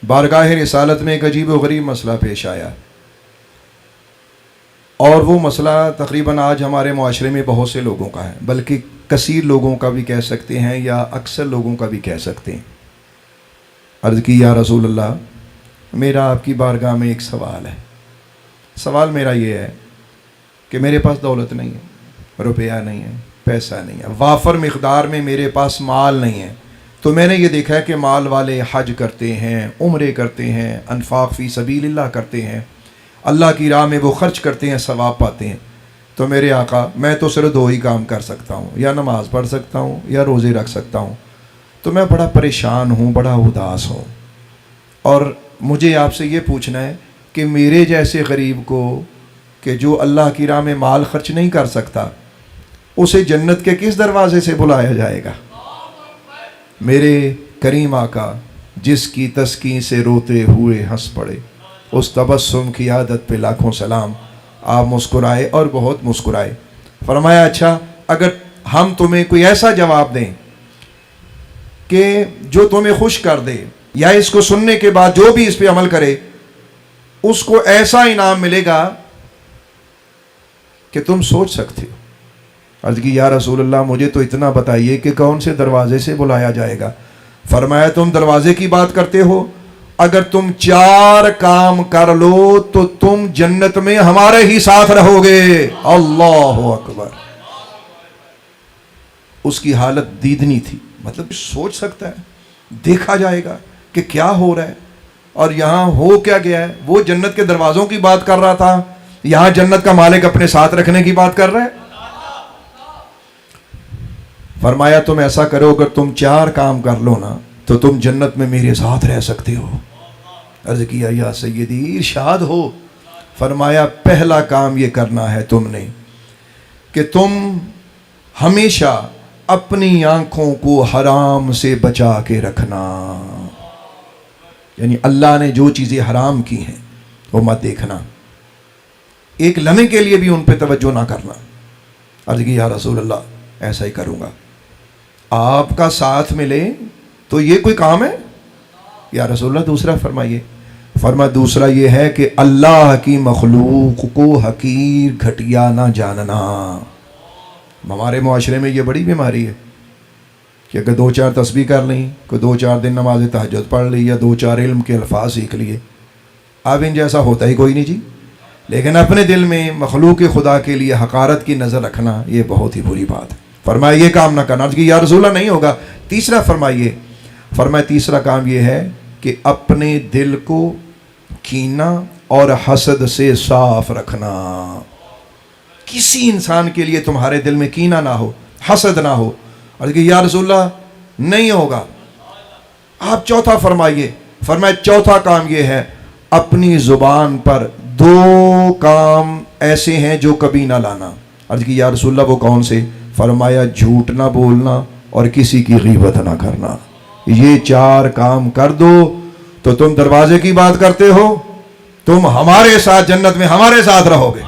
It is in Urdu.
بارگاہ رسالت میں ایک عجیب و غریب مسئلہ پیش آیا، اور وہ مسئلہ تقریباً آج ہمارے معاشرے میں بہت سے لوگوں کا ہے، بلکہ کثیر لوگوں کا بھی کہہ سکتے ہیں یا اکثر لوگوں کا بھی کہہ سکتے ہیں۔ عرض کی یا رسول اللہ، میرا آپ کی بارگاہ میں ایک سوال ہے۔ سوال میرا یہ ہے کہ میرے پاس دولت نہیں ہے، روپیہ نہیں ہے، پیسہ نہیں ہے، وافر مقدار میں میرے پاس مال نہیں ہے۔ تو میں نے یہ دیکھا ہے کہ مال والے حج کرتے ہیں، عمرے کرتے ہیں، انفاق فی سبیل اللہ کرتے ہیں، اللہ کی راہ میں وہ خرچ کرتے ہیں، ثواب پاتے ہیں۔ تو میرے آقا، میں تو صرف دو ہی کام کر سکتا ہوں، یا نماز پڑھ سکتا ہوں یا روزے رکھ سکتا ہوں۔ تو میں بڑا پریشان ہوں، بڑا اداس ہوں، اور مجھے آپ سے یہ پوچھنا ہے کہ میرے جیسے غریب کو، کہ جو اللہ کی راہ میں مال خرچ نہیں کر سکتا، اسے جنت کے کس دروازے سے بلایا جائے گا؟ میرے کریم آقا جس کی تسکین سے روتے ہوئے ہنس پڑے، اس تبسم کی عادت پہ لاکھوں سلام۔ آپ مسکرائے اور بہت مسکرائے۔ فرمایا اچھا، اگر ہم تمہیں کوئی ایسا جواب دیں کہ جو تمہیں خوش کر دے، یا اس کو سننے کے بعد جو بھی اس پہ عمل کرے اس کو ایسا انعام ملے گا کہ تم سوچ سکتے ہو۔ عرض کی یا رسول اللہ، مجھے تو اتنا بتائیے کہ کون سے دروازے سے بلایا جائے گا؟ فرمایا تم دروازے کی بات کرتے ہو، اگر تم 4 کام کر لو تو تم جنت میں ہمارے ہی ساتھ رہو گے۔ اللہ اکبر۔ اس کی حالت دیدنی تھی، مطلب سوچ سکتا ہے، دیکھا جائے گا کہ کیا ہو رہا ہے، اور یہاں ہو کیا گیا ہے۔ وہ جنت کے دروازوں کی بات کر رہا تھا، یہاں جنت کا مالک اپنے ساتھ رکھنے کی بات کر رہا ہے۔ فرمایا تم ایسا کرو، اگر تم 4 کام کر لو نا تو تم جنت میں میرے ساتھ رہ سکتے ہو۔ عرض کیا یا سیدی ارشاد ہو۔ فرمایا پہلا کام یہ کرنا ہے تم نے کہ تم ہمیشہ اپنی آنکھوں کو حرام سے بچا کے رکھنا، یعنی اللہ نے جو چیزیں حرام کی ہیں وہ مت دیکھنا، ایک لمحے کے لیے بھی ان پہ توجہ نہ کرنا۔ عرض کی یا رسول اللہ ایسا ہی کروں گا۔ آپ کا ساتھ ملے تو یہ کوئی کام ہے یا رسول اللہ؟ دوسرا فرمائیے۔ فرمایا دوسرا یہ ہے کہ اللہ کی مخلوق کو حقیر گھٹیا نہ جاننا۔ ہمارے معاشرے میں یہ بڑی بیماری ہے کہ اگر 2-4 تسبیح کر لیں، کوئی 2-4 دن نماز تہجد پڑھ لی، یا 2-4 علم کے الفاظ سیکھ لیے، اب ان جیسا ہوتا ہی کوئی نہیں جی۔ لیکن اپنے دل میں مخلوق خدا کے لیے حقارت کی نظر رکھنا، یہ بہت ہی بری بات ہے۔ فرمایا یہ کام نہ کرنا۔ عرض کی یا رسول اللہ نہیں ہوگا۔ تیسرا فرمائیے۔ فرمایا تیسرا کام یہ ہے کہ اپنے دل کو کینہ اور حسد سے صاف رکھنا۔ کسی انسان کے لیے تمہارے دل میں کینہ نہ ہو، حسد نہ ہو۔ عرض کی یا رسول اللہ نہیں ہوگا۔ آپ چوتھا فرمائیے۔ فرمایا چوتھا کام یہ ہے، اپنی زبان پر 2 کام ایسے ہیں جو کبھی نہ لانا۔ عرض کی یا رسول اللہ وہ کون سے؟ فرمایا جھوٹ نہ بولنا اور کسی کی غیبت نہ کرنا۔ یہ 4 کام کر دو تو تم دروازے کی بات کرتے ہو، تم ہمارے ساتھ جنت میں ہمارے ساتھ رہو گے۔